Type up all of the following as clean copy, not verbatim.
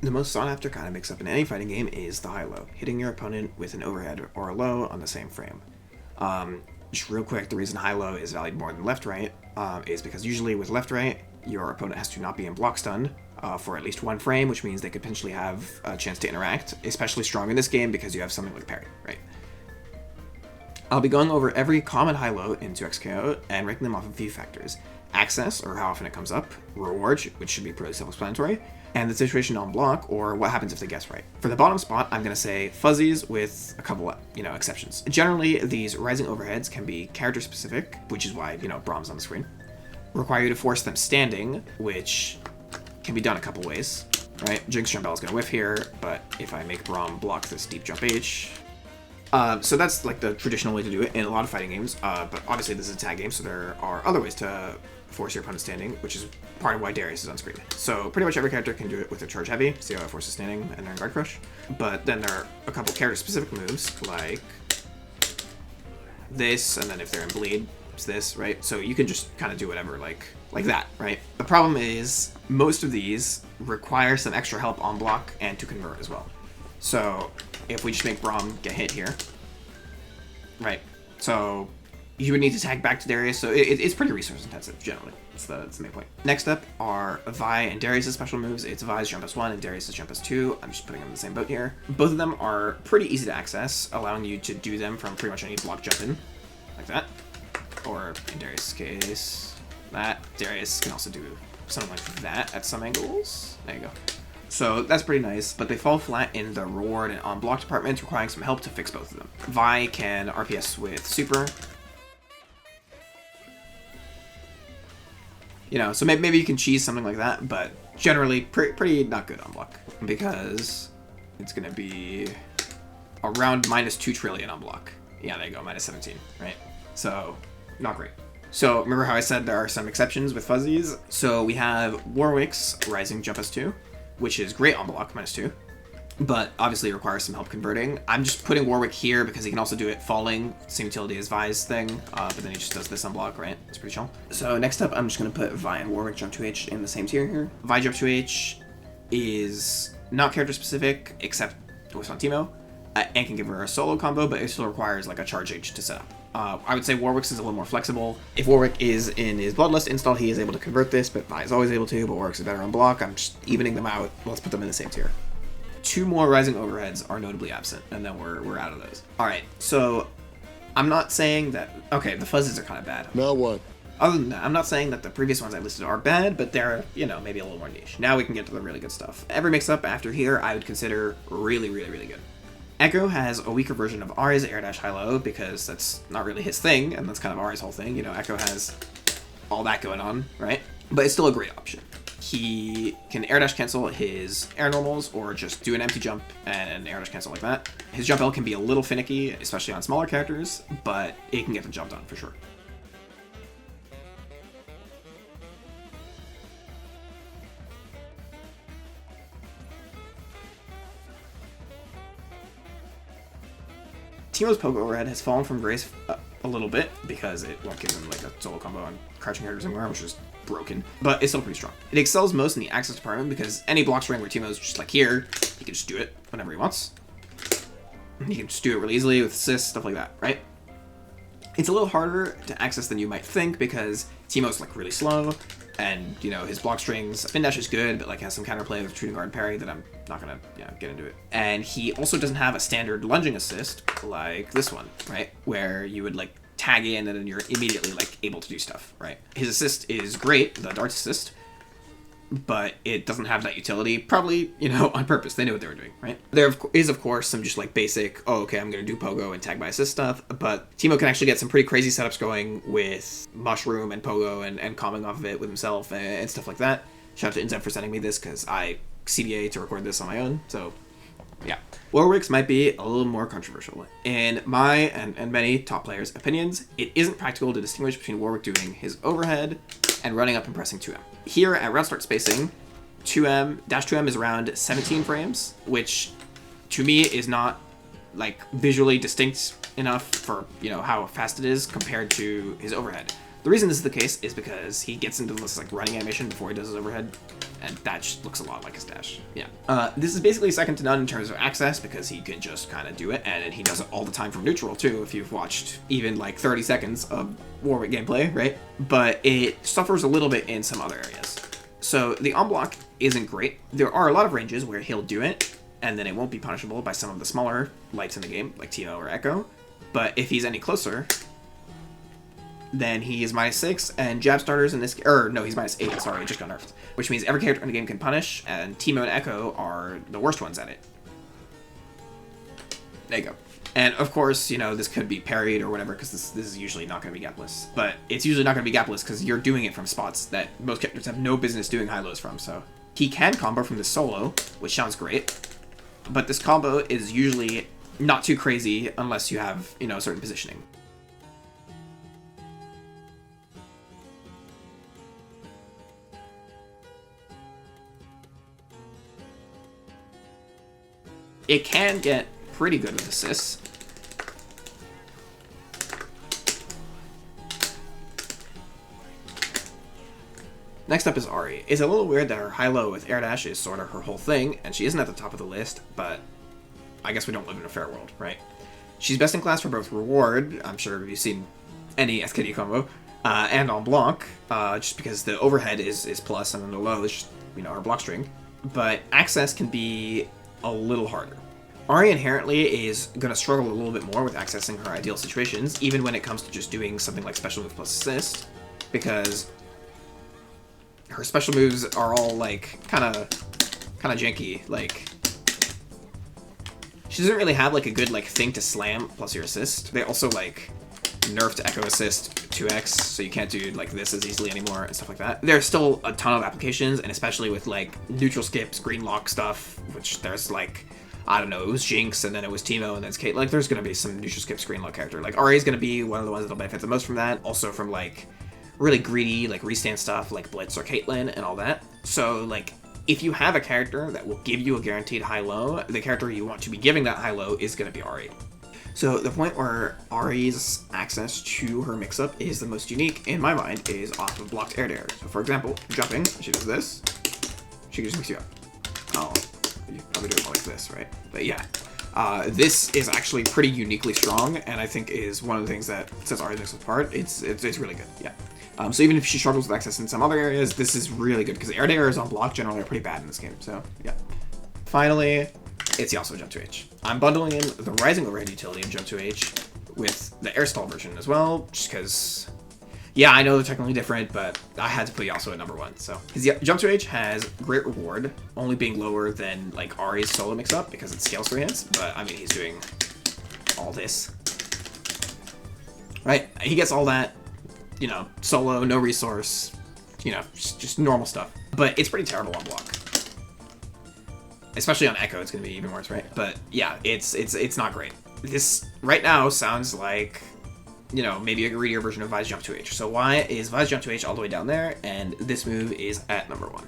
The most sought after kind of mix-up in any fighting game is the high-low, hitting your opponent with an overhead or a low on the same frame. Just real quick, the reason high-low is valued more than left-right is because usually with left-right, your opponent has to not be in block stun for at least one frame, which means they could potentially have a chance to interact, especially strong in this game because you have something like parry, right? I'll be going over every common high-low in 2xKO and ranking them off of a few factors. Access, or how often it comes up, reward, which should be pretty self-explanatory, and the situation on block, or what happens if they guess right. For the bottom spot, I'm going to say fuzzies with a couple, exceptions. Generally, these rising overheads can be character-specific, which is why, Brahm's on the screen. Require you to force them standing, which can be done a couple ways, right? Jinx Jump Bell is going to whiff here, but if I make Braum block this deep jump H... so that's like the traditional way to do it in a lot of fighting games, but obviously this is a tag game, so there are other ways to force your opponent standing, which is part of why Darius is on screen. So pretty much every character can do it with a charge heavy, see how it forces standing and then guard crush. But then there are a couple character specific moves like this, and then if they're in bleed, it's this, right? So you can just kind of do whatever like that, right? The problem is most of these require some extra help on block and to convert as well. So if we just make Braum get hit here, right? So you would need to tag back to Darius, so it's pretty resource intensive generally. That's the main point. Next up are Vi and Darius' special moves. It's Vi's jump S1 and Darius' jump S2. I'm just putting them in the same boat here. Both of them are pretty easy to access, allowing you to do them from pretty much any block jump in, like that. Or in Darius' case, that. Darius can also do something like that at some angles. There you go. So that's pretty nice, but they fall flat in the reward and on block department, requiring some help to fix both of them. Vi can RPS with super. So maybe you can cheese something like that, but generally pretty not good on block because it's going to be around -2 trillion on block. Yeah, there you go, -17, right? So not great. So remember how I said there are some exceptions with fuzzies? So we have Warwick's rising jump S2, which is great on block, -2, but obviously requires some help converting. I'm just putting Warwick here because he can also do it falling, same utility as Vi's thing, but then he just does this on block, right? It's pretty chill. So next up, I'm just going to put Vi and Warwick jump 2H in the same tier here. Vi jump 2H is not character specific, except with on Teemo, and can give her a solo combo, but it still requires like a charge H to set up. I would say Warwick's is a little more flexible. If Warwick is in his Bloodlust install, he is able to convert this, but Vi is always able to, but Warwick's is better on block. I'm just evening them out. Let's put them in the same tier. 2 more rising overheads are notably absent, and then we're out of those. All right, so I'm not saying that... Okay, the fuzzies are kind of bad. Now what? Other than that, I'm not saying that the previous ones I listed are bad, but they're, maybe a little more niche. Now we can get to the really good stuff. Every mix-up after here I would consider really, really, really good. Ekko has a weaker version of Ahri's air dash high-low because that's not really his thing, and that's kind of Ahri's whole thing. Ekko has all that going on, right? But it's still a great option. He can air dash cancel his air normals or just do an empty jump and air dash cancel like that. His jump L can be a little finicky, especially on smaller characters, but it can get the jump done for sure. Teemo's poke overhead has fallen from grace a little bit because it won't give him like a solo combo on crouching characters anywhere, which is broken, but it's still pretty strong. It excels most in the access department because any block string where Teemo's just like here, he can just do it whenever he wants. He can just do it really easily with assists, stuff like that, right? It's a little harder to access than you might think because Teemo's like really slow, and his block strings, spin dash is good, but like has some counterplay with shooting guard parry that I'm not gonna get into it. And he also doesn't have a standard lunging assist like this one, right? Where you would like tag in and then you're immediately like able to do stuff, right? His assist is great, the dart assist, but it doesn't have that utility, probably, on purpose. They knew what they were doing, right? There is, of course, some just like basic, oh, okay, I'm going to do Pogo and tag by assist stuff, but Teemo can actually get some pretty crazy setups going with Mushroom and Pogo and calming off of it with himself and stuff like that. Shout out to Inzep for sending me this because I CBA to record this on my own, so yeah. Warwick's might be a little more controversial. In my and many top players' opinions, it isn't practical to distinguish between Warwick doing his overhead and running up and pressing 2M. Here at round start spacing, dash 2M is around 17 frames, which to me is not like visually distinct enough for how fast it is compared to his overhead. The reason this is the case is because he gets into this like running animation before he does his overhead, and that just looks a lot like his dash. Yeah. This is basically second to none in terms of access because he can just kind of do it, and he does it all the time from neutral too, if you've watched even like 30 seconds of Warwick gameplay, right? But it suffers a little bit in some other areas. So the on-block isn't great. There are a lot of ranges where he'll do it, and then it won't be punishable by some of the smaller lights in the game, like Teemo or Ekko. But if he's any closer, then he is -6, and jab starters in this... Or, no, he's -8, sorry, it just got nerfed. Which means every character in the game can punish, and Teemo and Ekko are the worst ones at it. There you go. And, of course, you know, this could be parried or whatever, because this is usually not going to be gapless. But it's usually not going to be gapless because you're doing it from spots that most characters have no business doing high-lows from, so... He can combo from the solo, which sounds great, but this combo is usually not too crazy unless you have, you know, certain positioning. It can get pretty good with assists. Next up is Ahri. It's a little weird that her high-low with air dash is sort of her whole thing, and she isn't at the top of the list, but I guess we don't live in a fair world, right? She's best in class for both reward, I'm sure you've seen any SKD combo, and on block, just because the overhead is plus and then the low is just, you know, her block string. But access can be a little harder. Ahri inherently is going to struggle a little bit more with accessing her ideal situations, even when it comes to just doing something like special move plus assist, because her special moves are all like kind of janky. Like, she doesn't really have like a good like thing to slam plus your assist. They also like nerfed Ekko assist 2x, so you can't do like this as easily anymore and stuff like that. There's still a ton of applications, and especially with like neutral skips, green lock stuff, which there's like, I don't know, it was Jinx and then it was Teemo and then it's Kate. Like, there's gonna be some neutral skip green lock character. Like, Ahri is gonna be one of the ones that'll benefit the most from that. Also from like really greedy like restand stuff like Blitz or Caitlyn and all that. So like, if you have a character that will give you a guaranteed high-low, the character you want to be giving that high-low is going to be Ahri. So the point where Ahri's access to her mix-up is the most unique, in my mind, is off of blocked air to air. So for example, jumping, she does this, she can just mix you up. Oh, you probably do it more like this, right? But yeah, this is actually pretty uniquely strong, and I think is one of the things that sets Ahri's mix apart. It's really good, yeah. So even if she struggles with access in some other areas, this is really good, because air to airs on block generally are pretty bad in this game, so yeah. Finally, it's Yasuo Jump 2H. I'm bundling in the Rising Overhead utility of Jump 2H with the air stall version as well, just because, yeah, I know they're technically different, but I had to put Yasuo at number 1, so. His Jump 2H has great reward, only being lower than like Ahri's solo mix-up, because it scales 3 hits, but I mean, he's doing all this. Right, he gets all that, you know, solo, no resource, you know, just normal stuff. But it's pretty terrible on block. Especially on Ekko, it's going to be even worse, right? But yeah, it's not great. This right now sounds like, you know, maybe a greedier version of Vi's Jump 2H. So why is Vi's Jump 2H all the way down there, and this move is at number 1?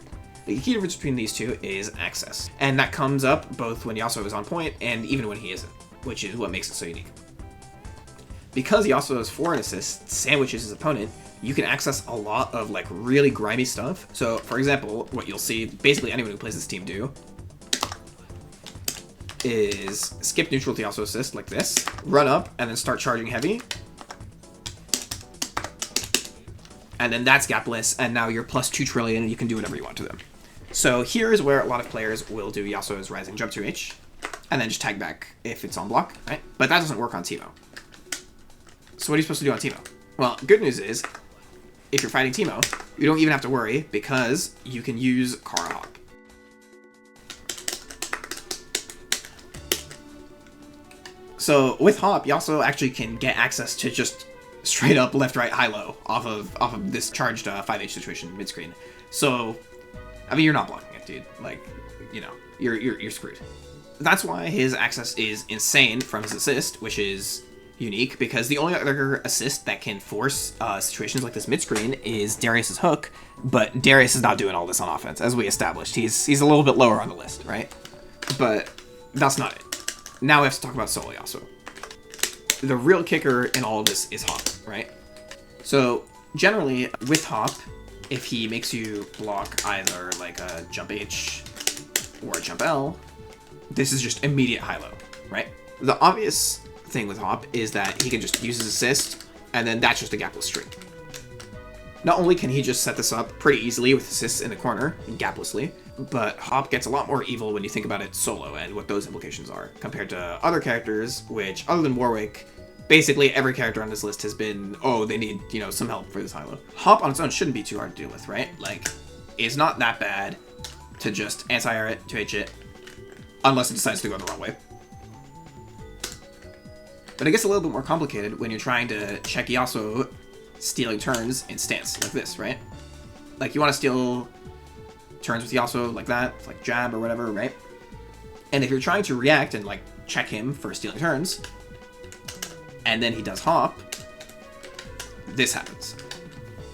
The key difference between these two is access. And that comes up both when Yasuo is on point and even when he isn't, which is what makes it so unique. Because Yasuo's foreign assist sandwiches his opponent, you can access a lot of like really grimy stuff. So for example, what you'll see basically anyone who plays this team do is skip neutral to Yasuo assist like this, run up, and then start charging heavy. And then that's gapless, and now you're plus 2 trillion and you can do whatever you want to them. So here's where a lot of players will do Yasuo's Rising Jump 2H, and then just tag back if it's on block, right? But that doesn't work on Teemo. So what are you supposed to do on Teemo? Well, good news is, if you're fighting Teemo, you don't even have to worry, because you can use Kara Hop. So with Hop, you also actually can get access to just straight up left, right, high, low off of this charged 5H situation mid screen. So, I mean, you're not blocking it, dude. Like, you know, you're screwed. That's why his access is insane from his assist, which is unique, because the only other assist that can force situations like this mid-screen is Darius's hook, but Darius is not doing all this on offense, as we established. He's a little bit lower on the list, right? But that's not it. Now we have to talk about solo Yasuo. The real kicker in all of this is Hop, right? So generally, with Hop, if he makes you block either like a jump H or a jump L, this is just immediate high-low, right? The obvious thing with Hop is that he can just use his assist, and then that's just a gapless streak. Not only can he just set this up pretty easily with assists in the corner, gaplessly, but Hop gets a lot more evil when you think about it solo and what those implications are, compared to other characters, which, other than Warwick, basically every character on this list has been, oh, they need, you know, some help for this high-low. Hop on its own shouldn't be too hard to deal with, right? Like, it's not that bad to just anti-air it, 2H it, unless it decides to go the wrong way. But it gets a little bit more complicated when you're trying to check Yasuo stealing turns in stance, like this, right? Like, you want to steal turns with Yasuo like that, like jab or whatever, right? And if you're trying to react and, like, check him for stealing turns, and then he does Hop, this happens.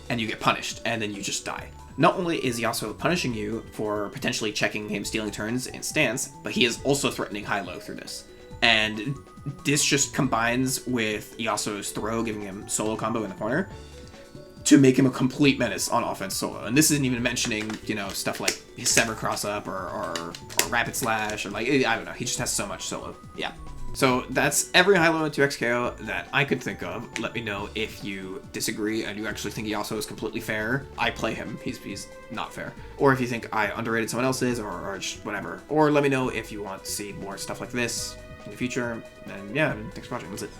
And you get punished, and then you just die. Not only is Yasuo punishing you for potentially checking him stealing turns in stance, but he is also threatening high-low through this. And this just combines with Yasuo's throw, giving him solo combo in the corner, to make him a complete menace on offense solo. And this isn't even mentioning, you know, stuff like his Sever cross-up or Rapid Slash, or like, I don't know, he just has so much solo. Yeah. So that's every high-low in 2x KO that I could think of. Let me know if you disagree and you actually think Yasuo is completely fair. I play him. He's not fair. Or if you think I underrated someone else's, or just whatever. Or let me know if you want to see more stuff like this in the future. And yeah, thanks for watching. That's it.